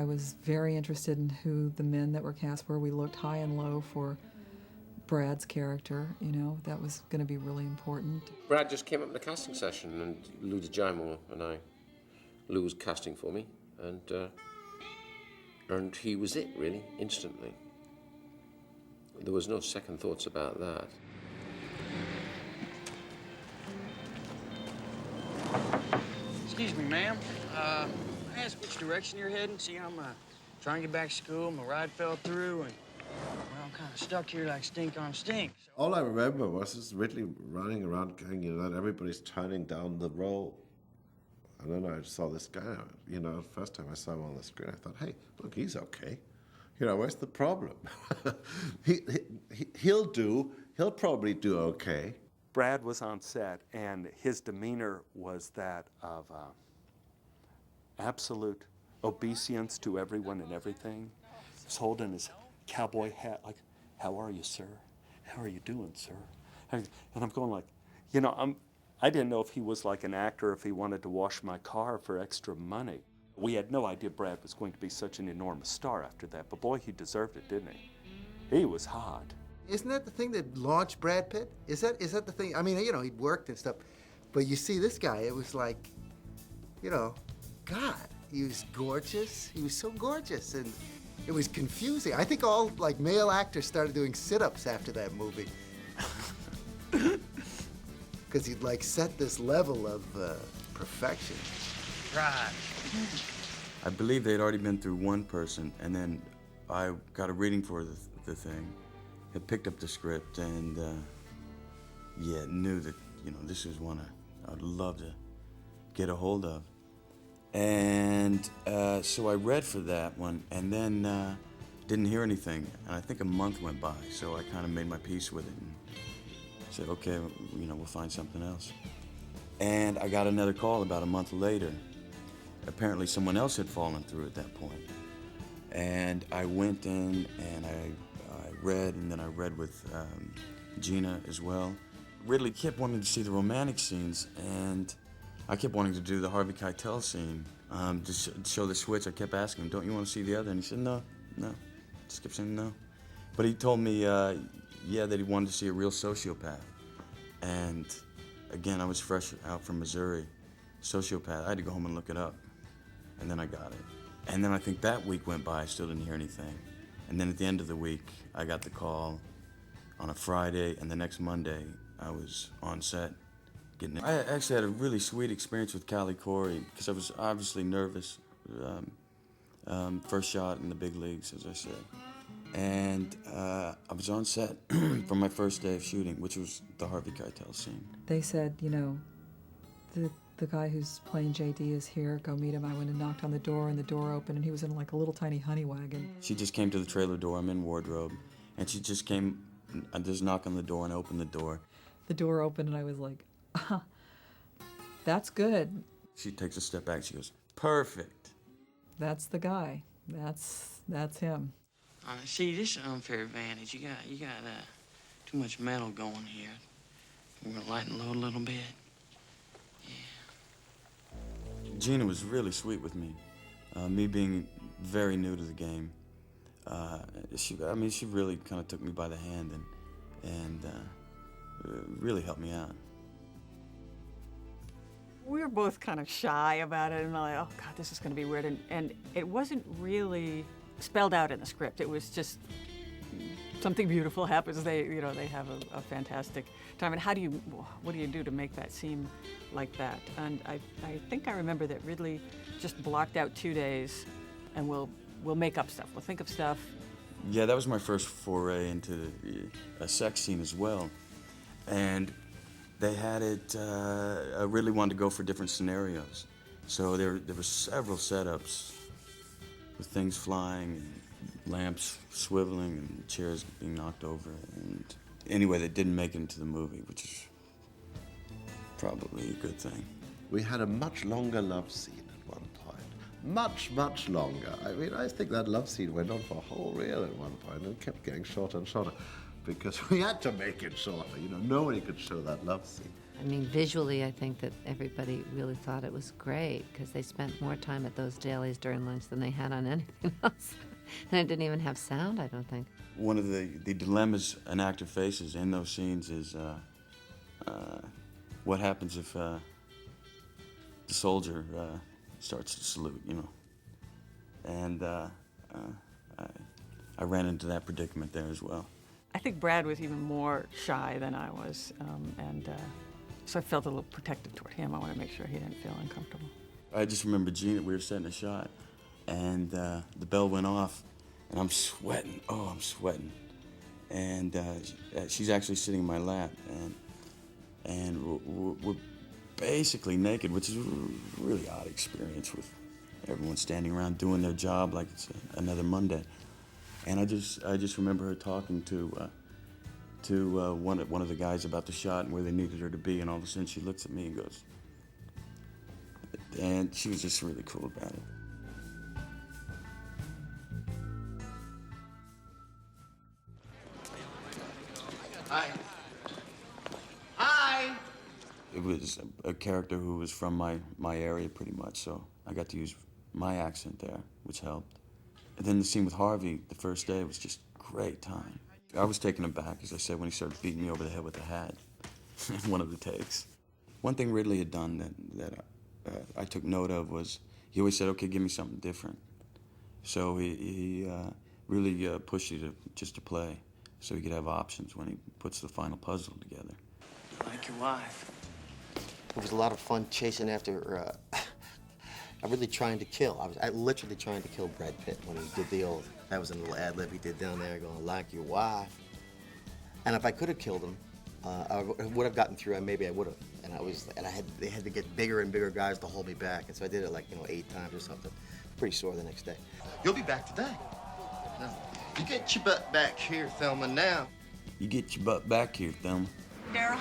I was very interested in who the men that were cast were. We looked high and low for Brad's character, you know, that was going to be really important. Brad just came up in the casting session, and Lou DeGimo and Lou was casting for me, and he was it, really, instantly. There was no second thoughts about that. Excuse me, ma'am. I asked which direction you're heading. See, I'm trying to get back to school. My ride fell through, and well, I'm kind of stuck here like stink on stink. So... All I remember was just Ridley running around, going, you know, and everybody's turning down the row. And then I saw this guy, you know, the first time I saw him on the screen, I thought, hey, look, he's okay. You know, where's the problem? He'll probably do okay. Brad was on set, and his demeanor was that of absolute obeisance to everyone and everything. He's holding his cowboy hat like, how are you, sir? How are you doing, sir? And I'm going like, you know, I didn't know if he was like an actor, if he wanted to wash my car for extra money. We had no idea Brad was going to be such an enormous star after that, but boy, he deserved it, didn't he? He was hot. Isn't that the thing that launched Brad Pitt? Is that the thing? I mean, you know, he worked and stuff, but you see this guy, it was like, you know, God, he was gorgeous. He was so gorgeous, and it was confusing. I think all, like, male actors started doing sit-ups after that movie. Because he'd, like, set this level of perfection. Right. I believe they'd already been through one person, and then I got a reading for the thing. I picked up the script and, yeah, knew that, you know, this was one I'd love to get a hold of. And so I read for that one, and then didn't hear anything. And I think a month went by, so I kind of made my peace with it and said, okay, you know, we'll find something else. And I got another call about a month later. Apparently someone else had fallen through at that point. And I went in and I read, and then I read with Gina as well. Ridley kept wanting to see the romantic scenes, and I kept wanting to do the Harvey Keitel scene. To show the switch, I kept asking him, don't you want to see the other? And he said, no. Just kept saying no. But he told me, yeah, that he wanted to see a real sociopath. And again, I was fresh out from Missouri. Sociopath, I had to go home and look it up. And then I got it. And then I think that week went by, I still didn't hear anything. And then at the end of the week, I got the call on a Friday, and the next Monday, I was on set getting it. I actually had a really sweet experience with Callie Corey, because I was obviously nervous. First shot in the big leagues, as I said. And I was on set for my first day of shooting, which was the Harvey Keitel scene. They said, you know, the guy who's playing JD is here, go meet him. I went and knocked on the door, and the door opened, and he was in like a little tiny honey wagon. She just came to the trailer door, I'm in wardrobe, and she just came, I just knocked on the door and opened the door. The door opened, and I was like, that's good. She takes a step back, she goes, perfect. That's the guy. That's him. See, this is an unfair advantage. You got too much metal going here. We're gonna lighten the load a little bit. Gina was really sweet with me. Me being very new to the game, she really kind of took me by the hand and really helped me out. We were both kind of shy about it, and like, oh God, this is going to be weird. And it wasn't really spelled out in the script. It was just something beautiful happens. They have a fantastic time. And what do you do to make that seem like that? And I think I remember that Ridley just blocked out 2 days, and we'll make up stuff. We'll think of stuff. Yeah, that was my first foray into a sex scene as well. And they had it, I really wanted to go for different scenarios. So there were several setups with things flying, and lamps swiveling, and chairs being knocked over. And anyway, they didn't make it into the movie, which is probably a good thing. We had a much longer love scene at one point. Much, much longer. I mean, I think that love scene went on for a whole reel at one point and kept getting shorter and shorter because we had to make it shorter. You know, nobody could show that love scene. I mean, visually, I think that everybody really thought it was great because they spent more time at those dailies during lunch than they had on anything else. And it didn't even have sound, I don't think. One of the dilemmas an actor faces in those scenes is what happens if the soldier starts to salute, you know. And I ran into that predicament there as well. I think Brad was even more shy than I was, so I felt a little protective toward him. I wanted to make sure he didn't feel uncomfortable. I just remember Gina, we were setting a shot, and the bell went off, and I'm sweating. Oh, I'm sweating. And she's actually sitting in my lap, and we're basically naked, which is a really odd experience with everyone standing around doing their job like it's another Monday. And I just remember her talking to one of the guys about the shot and where they needed her to be, and all of a sudden she looks at me and goes, and she was just really cool about it. Hi. Hi. It was a character who was from my area pretty much, so I got to use my accent there, which helped. And then the scene with Harvey, the first day, was just great time. I was taken aback, as I said, when he started beating me over the head with a hat in one of the takes. One thing Ridley had done that I took note of was he always said, okay, give me something different. So he really pushed you just to play so he could have options when he puts the final puzzle together. Like your wife. It was a lot of fun chasing after, I'm really trying to kill. I literally trying to kill Brad Pitt when he did the old, that was a little ad lib he did down there going, like your wife. And if I could have killed him, I would have gotten through, and maybe I would have. They had to get bigger and bigger guys to hold me back. And so I did it like, 8 times or something. Pretty sore the next day. You'll be back today. No. You get your butt back here, Thelma, now. You get your butt back here, Thelma. Daryl,